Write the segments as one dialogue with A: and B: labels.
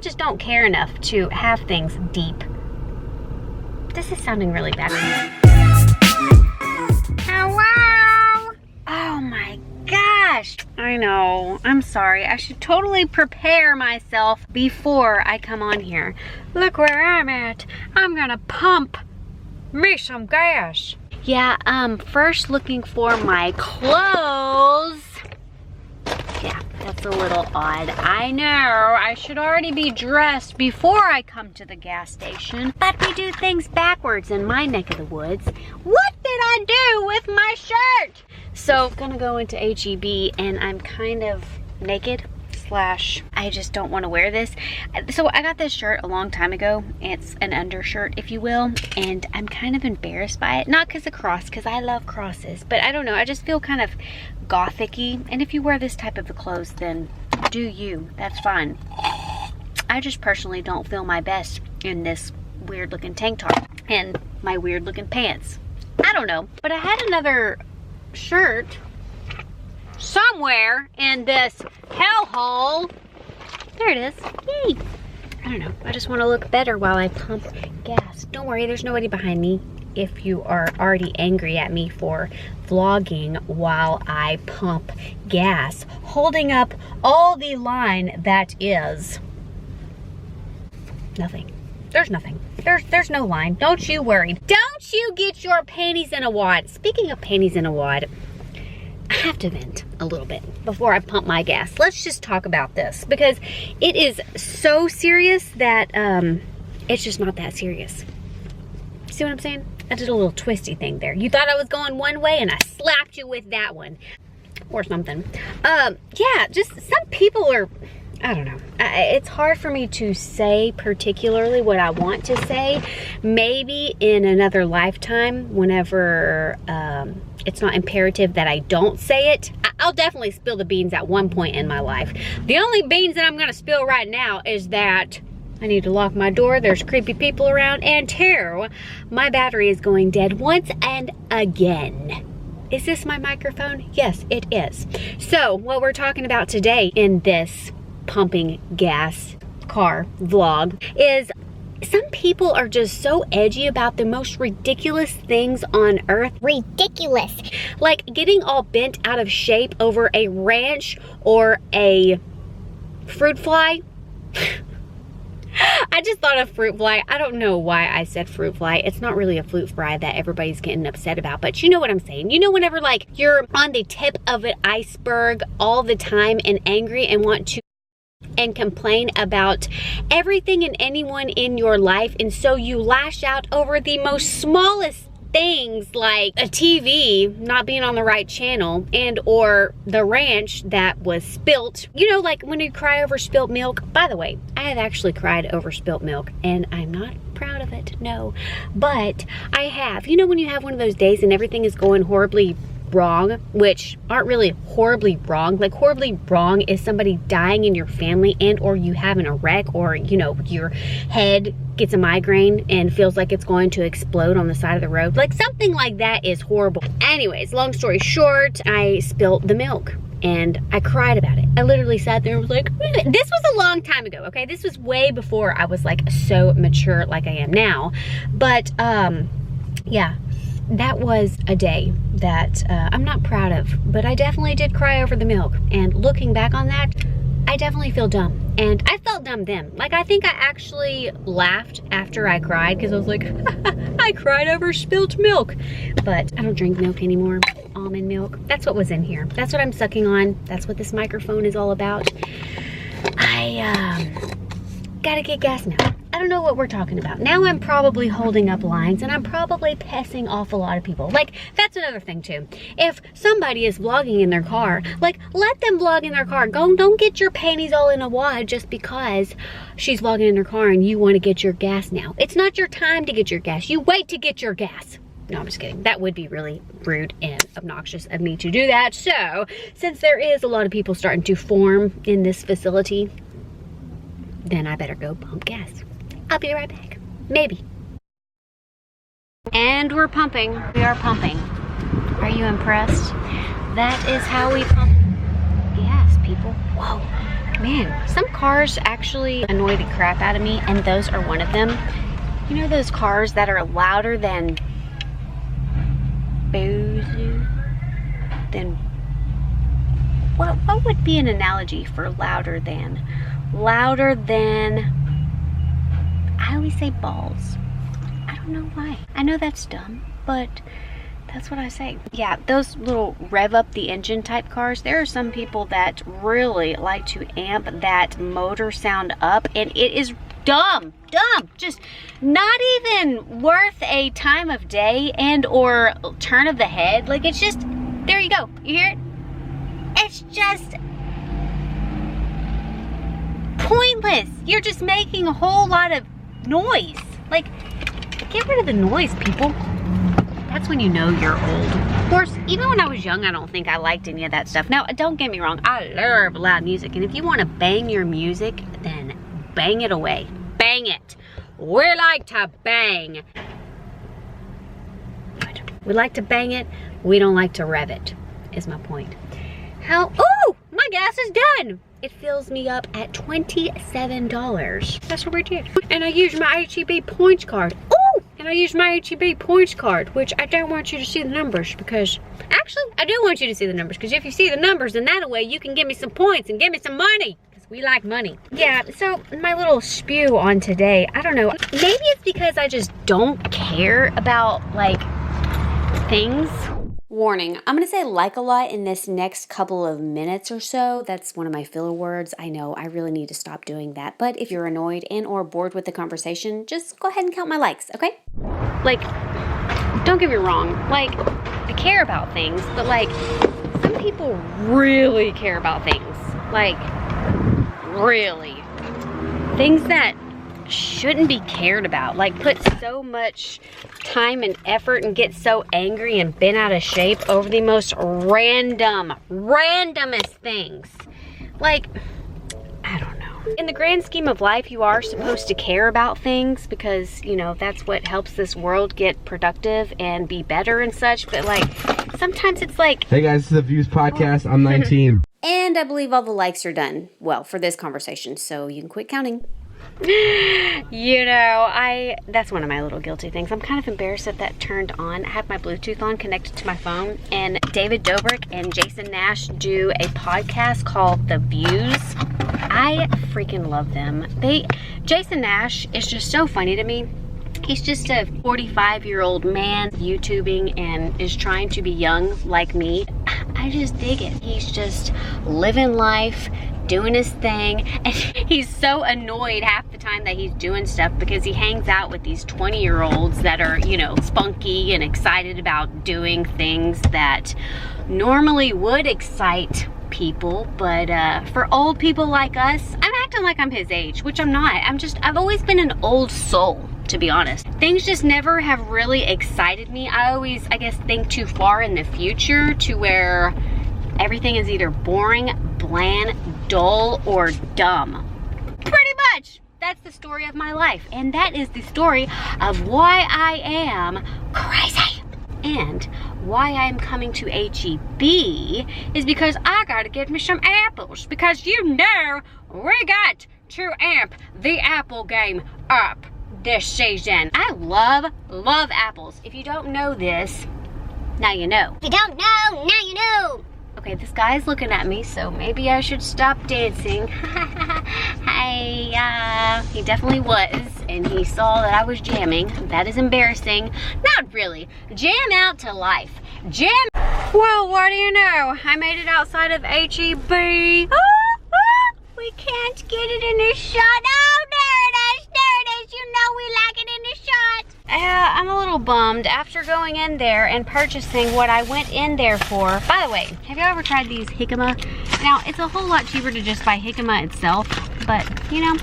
A: just don't care enough to have things deep. This is sounding really bad. Hello? Oh my gosh. I know, I'm sorry. I should totally prepare myself before I come on here. Look where I'm at. I'm gonna pump me some gas. Yeah, first looking for my clothes. Yeah, that's a little odd. I know, I should already be dressed before I come to the gas station, but we do things backwards in my neck of the woods. What did I do with my shirt? So, gonna go into HEB and I'm kind of naked. I just don't want to wear this. So I got this shirt a long time ago. It's an undershirt, if you will, and I'm kind of embarrassed by it. Not because of cross, because I love crosses, but I don't know, I just feel kind of gothic-y. And if you wear this type of clothes, then do you. That's fine. I just personally don't feel my best in this weird looking tank top and my weird looking pants. I don't know, but I had another shirt somewhere in this hellhole. There it is. Yay. I don't know. I just want to look better while I pump gas. Don't worry, there's nobody behind me if you are already angry at me for vlogging while I pump gas, holding up all the line that is nothing. There's nothing. There's no line. Don't you worry. Don't you get your panties in a wad. Speaking of panties in a wad, I have to vent a little bit before I pump my gas. Let's just talk about this because it is so serious that it's just not that serious. See what I'm saying? I did a little twisty thing there. You thought I was going one way and I slapped you with that one or something. Yeah, just some people are, I don't know. It's hard for me to say particularly what I want to say. Maybe in another lifetime, whenever it's not imperative that I don't say it. I'll definitely spill the beans at one point in my life. The only beans that I'm gonna spill right now is that I need to lock my door, there's creepy people around, and two, my battery is going dead once and again. Is this my microphone? Yes, it is. So, what we're talking about today in this pumping gas car vlog is some people are just so edgy about the most ridiculous things on earth. Ridiculous. Like getting all bent out of shape over a ranch or a fruit fly. I just thought of fruit fly. I don't know why I said fruit fly. It's not really a fruit fly that everybody's getting upset about, but you know what I'm saying. You know, whenever like you're on the tip of an iceberg all the time and angry and want to and complain about everything and anyone in your life, and so you lash out over the most smallest things like a TV not being on the right channel and or the ranch that was spilt. You know, like when you cry over spilt milk. By the way, I have actually cried over spilt milk and I'm not proud of it, no, but I have. You know when you have one of those days and everything is going horribly wrong, which aren't really horribly wrong. Like horribly wrong is somebody dying in your family and or you having a wreck, or you know, your head gets a migraine and feels like it's going to explode on the side of the road. Like something like that is horrible. Anyways, long story short, I spilled the milk and I cried about it. I literally sat there and was like, this was a long time ago, okay? This was way before I was like so mature like I am now. But yeah, that was a day that I'm not proud of, but I definitely did cry over the milk. And looking back on that, I definitely feel dumb. And I felt dumb then. Like, I think I actually laughed after I cried because I was like, I cried over spilt milk. But I don't drink milk anymore. Almond milk. That's what was in here. That's what I'm sucking on. That's what this microphone is all about. I gotta get gas now. I don't know what we're talking about. Now I'm probably holding up lines and I'm probably pissing off a lot of people. Like, that's another thing too. If somebody is vlogging in their car, like, let them vlog in their car. Don't get your panties all in a wad just because she's vlogging in her car and you want to get your gas now. It's not your time to get your gas. You wait to get your gas. No, I'm just kidding. That would be really rude and obnoxious of me to do that. So, since there is a lot of people starting to form in this facility, then I better go pump gas. I'll be right back. Maybe. And we're pumping. We are pumping. Are you impressed? That is how we pump gas, people. Whoa. Man, some cars actually annoy the crap out of me, and those are one of them. You know those cars that are louder than what would be an analogy for louder than? Louder than, I always say balls. I don't know why. I know that's dumb, but that's what I say. Yeah, those little rev up the engine type cars, there are some people that really like to amp that motor sound up, and it is dumb, just not even worth a time of day and or turn of the head. Like, it's just, there you go, you hear it? It's just pointless. You're just making a whole lot of noise. Like, get rid of the noise, people. That's when you know you're old. Of course, even when I was young, I don't think I liked any of that stuff. Now, don't get me wrong, I love loud music, and if you want to bang your music, then bang it away. Bang it. We like to bang. We like to bang it. We don't like to rev it, is my point. Oh, my gas is done. It fills me up at $27. That's what we did. And I used my HEB points card. Oh, and I used my HEB points card, which I don't want you to see the numbers because, actually, I do want you to see the numbers, because if you see the numbers, then that way you can give me some points and give me some money. We like money. Yeah, so my little spew on today, I don't know, maybe it's because I just don't care about, like, things. Warning, I'm gonna say like a lot in this next couple of minutes or so. That's one of my filler words. I know, I really need to stop doing that. But if you're annoyed and or bored with the conversation, just go ahead and count my likes, okay? Like, don't get me wrong, like, I care about things, but like, some people really care about things. Like, really. Things that shouldn't be cared about. Like, put so much time and effort and get so angry and bent out of shape over the most randomest things. Like, I don't know. In the grand scheme of life, you are supposed to care about things because, you know, that's what helps this world get productive and be better and such. But like, sometimes it's like, hey guys, this is a Views podcast. I'm 19. And I believe all the likes are done. Well, for this conversation, so you can quit counting. You know, that's one of my little guilty things. I'm kind of embarrassed that turned on. I have my Bluetooth on connected to my phone, and David Dobrik and Jason Nash do a podcast called The Views. I freaking love them. Jason Nash is just so funny to me. He's just a 45-year-old man YouTubing and is trying to be young like me. I just dig it. He's just living life, doing his thing, and he's so annoyed half the time that he's doing stuff because he hangs out with these 20-year-olds that are, you know, spunky and excited about doing things that normally would excite people, but for old people like us, I'm acting like I'm his age, which I'm not. I've always been an old soul, to be honest. Things just never have really excited me. I always, I guess, think too far in the future to where everything is either boring, bland, dull, or dumb. Pretty much. That's the story of my life. And that is the story of why I am crazy. And why I'm coming to HEB is because I gotta get me some apples. Because you know, we got to amp the apple game up this season. I love apples. If you don't know this, now you know. If you don't know, now you know. Okay, this guy's looking at me, so maybe I should stop dancing. He definitely was, and he saw that I was jamming. That is embarrassing. Not really. Jam out to life. Jam. Well, what do you know? I made it outside of HEB. We can't get it in the shot. Oh, there it is. There it is. You know we like it in the shot. I'm a little bummed after going in there and purchasing what I went in there for. By the way, have you ever tried these jicama? Now, it's a whole lot cheaper to just buy jicama itself, but, you know,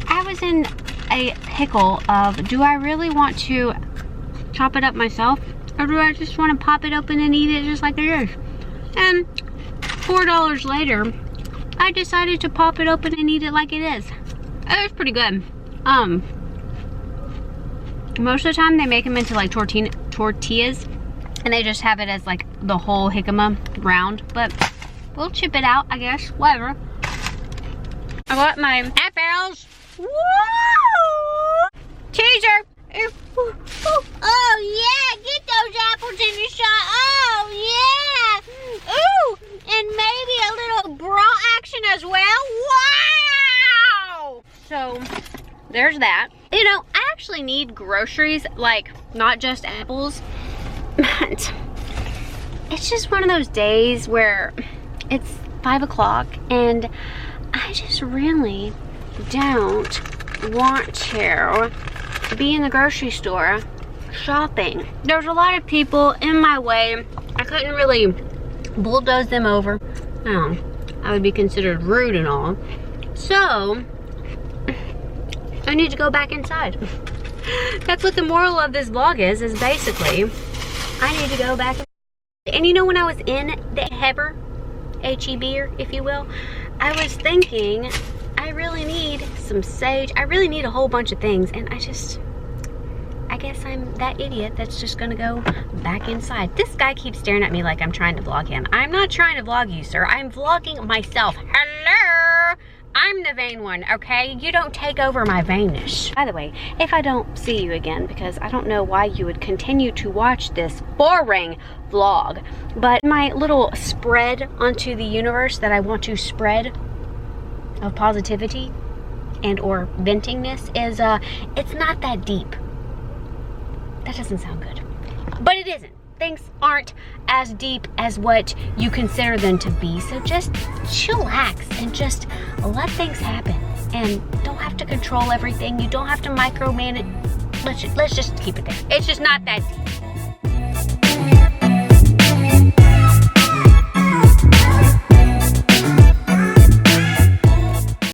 A: I was in a pickle of, do I really want to chop it up myself, or do I just want to pop it open and eat it just like it is? And $4 later, I decided to pop it open and eat it like it is. It was pretty good. Most of the time they make them into like tortillas, and they just have it as like the whole jicama round, but we'll chip it out, I guess, whatever. I got my apples. Woo! Teaser. Oh yeah, get those apples in the shot. Oh yeah. Ooh, and maybe a little bra action as well. Wow. So there's that. You know, I actually need groceries, like not just apples. But it's just one of those days where it's 5 o'clock and I just really don't want to be in the grocery store shopping. There's a lot of people in my way. I couldn't really bulldoze them over. No, I would be considered rude and all. So I need to go back inside. That's what the moral of this vlog is basically I need to go back. And you know, when I was in the Heber, H-E-B-er, if you will, I was thinking I really need some sage. I really need a whole bunch of things, and I guess I'm that idiot that's just gonna go back inside. This guy keeps staring at me like I'm trying to vlog him. I'm not trying to vlog you, sir. I'm vlogging myself. Hello! I'm the vain one, okay? You don't take over my vainness. By the way, if I don't see you again, because I don't know why you would continue to watch this boring vlog, but my little spread onto the universe that I want to spread of positivity and or ventingness is, it's not that deep. That doesn't sound good, but it isn't. Things aren't as deep as what you consider them to be. So just chillax and just let things happen. And don't have to control everything. You don't have to micromanage. Let's just keep it there. It's just not that deep.